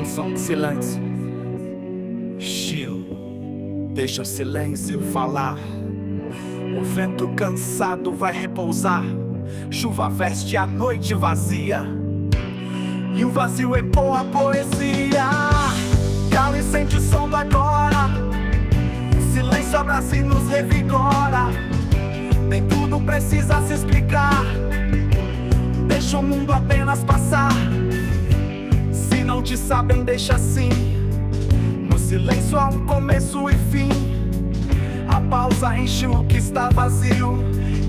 um som de silêncio. Chill, deixa o silêncio falar. O vento cansado vai repousar. Chuva veste a noite vazia, e o vazio ecoa a poesia. Cala e sente o som do agora. O silêncio abraça e nos revigora. Nem tudo precisa se explicar. Deixa o mundo apenas passar. Se não te sabem, deixa assim. No silêncio há um começo e fim. A pausa enche o que está vazio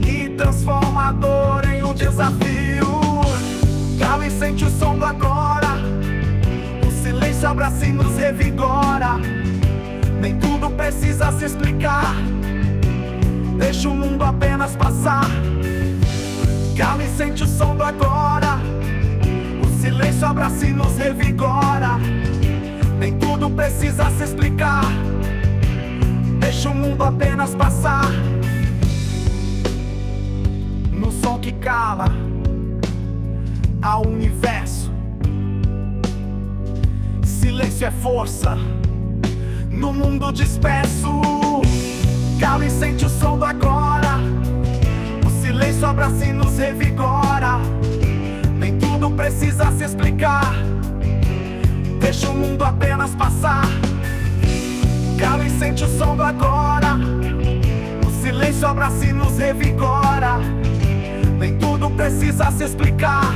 e transforma a dor em um desafio. Cala e sente o som do agora. O silêncio abraça e nos revigora. Nem tudo precisa se explicar. Deixa o mundo apenas passar. Cala e sente o som do agora. O silêncio abraça e nos revigora. Nem tudo precisa se explicar. Deixa o mundo apenas passar. No som que cala há o universo. Silêncio é força no mundo disperso. Cala e sente o som do agora. O silêncio abraça e nos revigora. Nem tudo precisa se explicar. Deixa o mundo apenas passar. Cala e sente o som do agora. O silêncio abraça e nos revigora. Nem tudo precisa se explicar.